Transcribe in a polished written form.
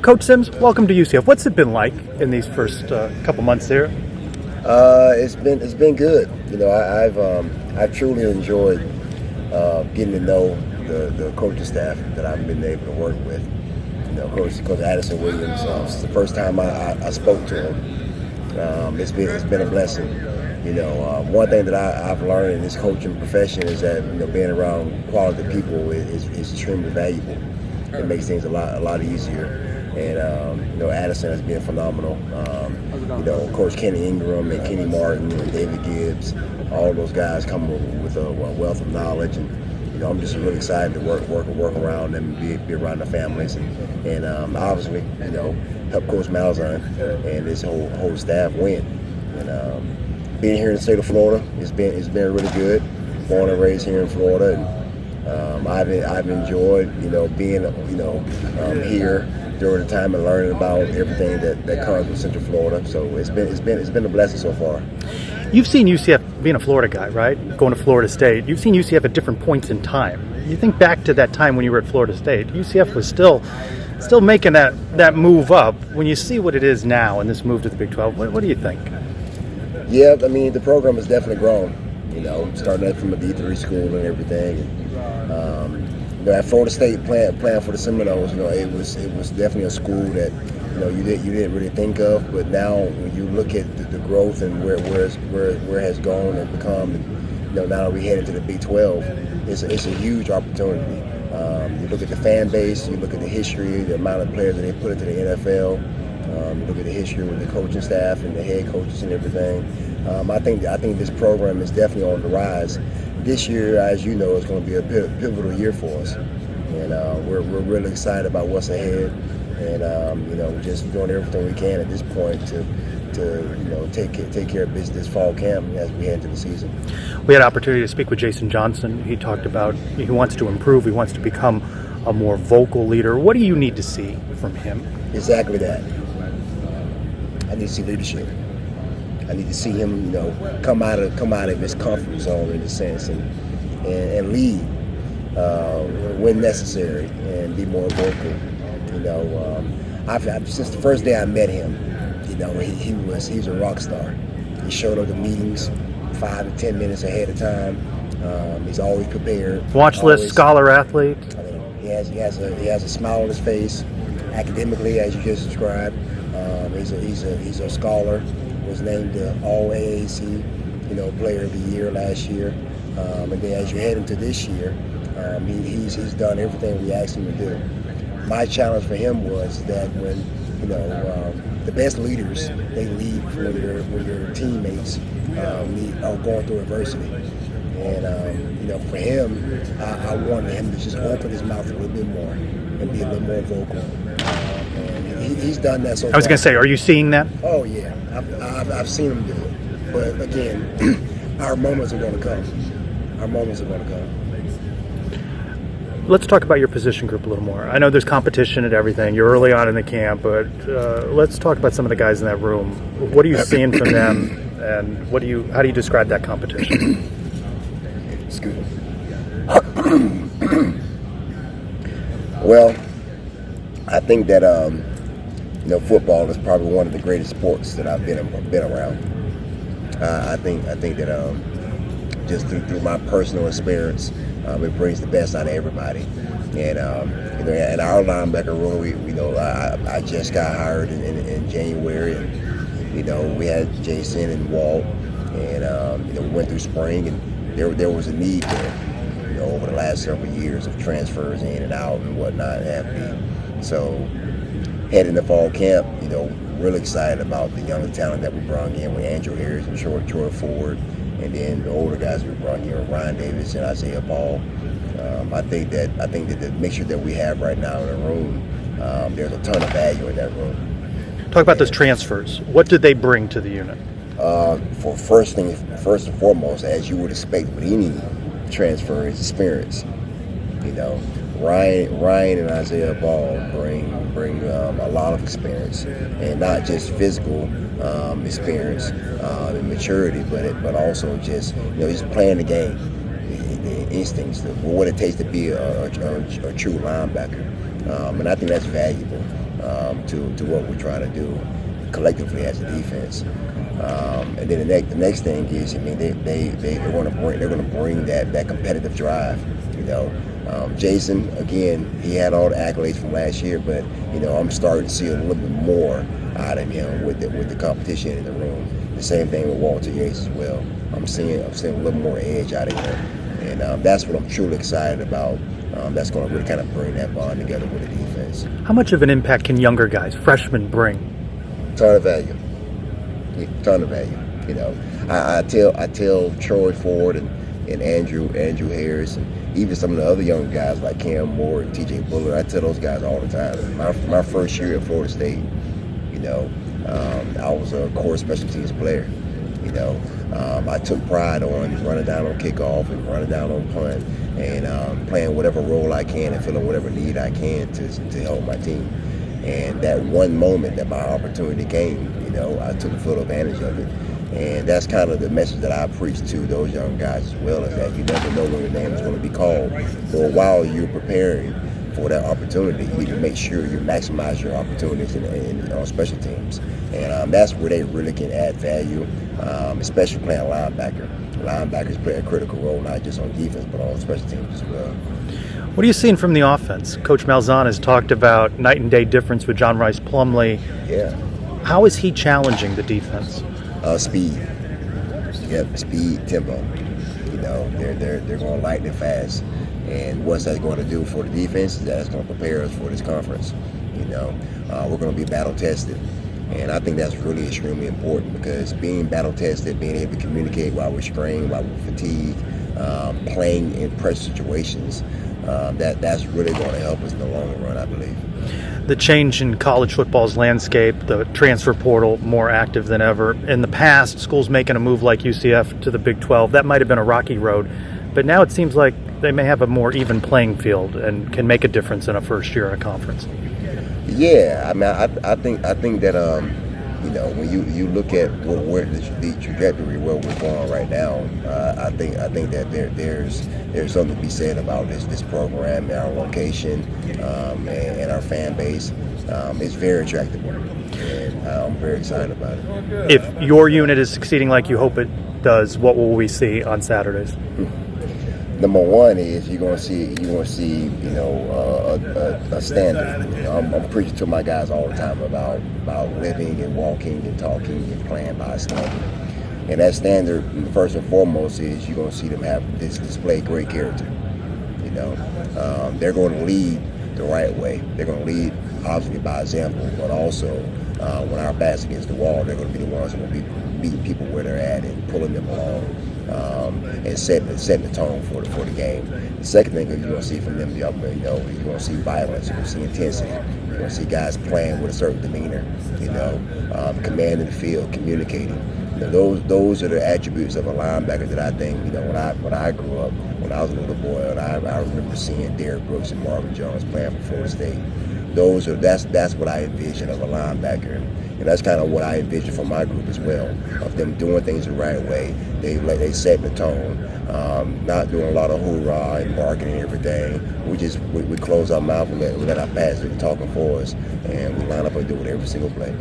Coach Sims, welcome to UCF. What's it been like in these first couple months there? It's been good. You know, I've truly enjoyed getting to know the coaching staff that I've been able to work with. You know, Coach Addison Williams. Since the first time I spoke to him, it's been a blessing. You know, one thing that I've learned in this coaching profession is that being around quality people is extremely valuable. It makes things a lot easier. And Addison has been phenomenal. Coach Kenny Ingram and Kenny Martin and David Gibbs, all those guys come with a wealth of knowledge, and I'm just really excited to work around them and be around the families, and obviously help Coach Malzahn and his whole staff win. And being here in the state of Florida, it's been really good. Born and raised here in Florida, and I've enjoyed being here during the time and learning about everything that comes with Central Florida. So it's been a blessing so far. You've seen UCF, being a Florida guy, right? Going to Florida State. You've seen UCF at different points in time. You think back to that time when you were at Florida State, UCF was still making that move up. When you see what it is now and this move to the Big 12, what do you think? Yeah, I mean, the program has definitely grown. Starting out from a D3 school and everything. At Florida State, playing for the Seminoles, it was definitely a school that you didn't really think of. But now, when you look at the growth and where it has gone and become, now that we head into the Big 12, it's a huge opportunity. You look at the fan base, you look at the history, the amount of players that they put into the NFL. You look at the history with the coaching staff and the head coaches and everything. I think this program is definitely on the rise. This year, as you know, is going to be a pivotal year for us, and we're really excited about what's ahead, and just doing everything we can at this point to take care of business this fall camp as we head into the season. We had an opportunity to speak with Jason Johnson. He talked about he wants to improve. He wants to become a more vocal leader. What do you need to see from him? Exactly that. I need to see leadership. I need to see him, come out of his comfort zone in a sense, and lead when necessary, and be more vocal. Since the first day I met him, he was a rock star. He showed up to meetings 5 to 10 minutes ahead of time. He's always prepared. Watch list, scholar, athlete. He has a smile on his face. Academically, as you just described, he's a scholar. Was named the All AAC, Player of the Year last year, and then as you head into this year, he's done everything we asked him to do. My challenge for him was that when the best leaders, they lead when your teammates are going through adversity, and for him, I wanted him to just open his mouth a little bit more and be a little more vocal. And he's done that so far. I was going to say, are you seeing that? Oh yeah, I've seen him do it. But again, our moments are going to come. Let's talk about your position group a little more. I know there's competition and everything. You're early on in the camp, but let's talk about some of the guys in that room. What are you seeing from them, and how do you describe that competition? Excuse me. Well, I think that football is probably one of the greatest sports that I've been around. I think that just through my personal experience, it brings the best out of everybody. And in our linebacker room, I just got hired in January, and we had Jason and Walt, and we went through spring, and there was a need there. Over the last several years of transfers in and out and whatnot, so heading to fall camp, really excited about the younger talent that we brought in with Andrew Harris and Troy Ford, and then the older guys we brought in, Ryan Davis and Isaiah Ball. I think that the mixture that we have right now in the room, there's a ton of value in that room. Talk about those transfers. What did they bring to the unit? First and foremost, as you would expect with any transfer, is experience. Ryan and Isaiah Ball bring a lot of experience, and not just physical experience and maturity, but also just playing the game, the instincts, what it takes to be a true linebacker, and I think that's valuable. to what we're trying to do collectively as a defense. And then the next thing is, I mean, they're going to bring that competitive drive. Jason, again, he had all the accolades from last year, but I'm starting to see a little bit more out of him with the competition in the room. The same thing with Walter Yates as well. I'm seeing a little more edge out of him, and that's what I'm truly excited about. That's going to really kind of bring that bond together with the defense. How much of an impact can younger guys, freshmen, bring? Ton of value. Ton of value. I tell Troy Ford and Andrew Harris, and even some of the other young guys like Cam Moore and T.J. Bullard. I tell those guys all the time. My first year at Florida State, I was a core special teams player. I took pride on running down on kickoff and running down on punt and playing whatever role I can and filling whatever need I can to help my team. And that one moment that my opportunity came, I took full advantage of it. And that's kind of the message that I preach to those young guys as well, is that you never know when your name is going to be called. For a while, you're preparing for that opportunity. You need to make sure you maximize your opportunities on special teams. And that's where they really can add value, especially playing linebacker. Linebackers play a critical role, not just on defense, but on special teams as well. What are you seeing from the offense? Coach Malzahn has talked about night and day difference with John Rice Plumlee. Yeah. How is he challenging the defense? Speed. Yep, speed, tempo. They're going lightning fast. And what's that going to do for the defense? That's going to prepare us for this conference. We're going to be battle tested. And I think that's really extremely important, because being battle tested, being able to communicate while we're strained, while we're fatigued, playing in pressure situations, that's really going to help us in the long run, I believe. The change in college football's landscape, the transfer portal more active than ever. In the past, schools making a move like UCF to the Big 12, that might have been a rocky road. But now it seems like they may have a more even playing field and can make a difference in a first year in a conference. Yeah, I mean, I think that when you look at where the trajectory where we're going right now, I think that there's something to be said about this program and our location and our fan base. It's very attractive, and I'm very excited about it. If your unit is succeeding like you hope it does, what will we see on Saturdays? Number one is you're gonna see a standard. I'm preaching to my guys all the time about living and walking and talking and playing by a standard. And that standard, first and foremost, is you're gonna see them display great character. They're going to lead the right way. They're going to lead obviously by example, but also when our back's against the wall, they're going to be the ones who will be meeting people where they're at and pulling them along. And setting the tone for the game. The second thing you're going to see from them, you're going to see violence, you're going to see intensity, you're going to see guys playing with a certain demeanor, commanding the field, communicating. Those are the attributes of a linebacker that I think, when I grew up, when I was a little boy, and I remember seeing Derrick Brooks and Marvin Jones playing for Florida State. That's what I envision of a linebacker. And that's kind of what I envision for my group as well, of them doing things the right way. They set the tone, not doing a lot of hoorah and barking and everything. We close our mouth and let our pass do the talking for us, and we line up and do it every single play.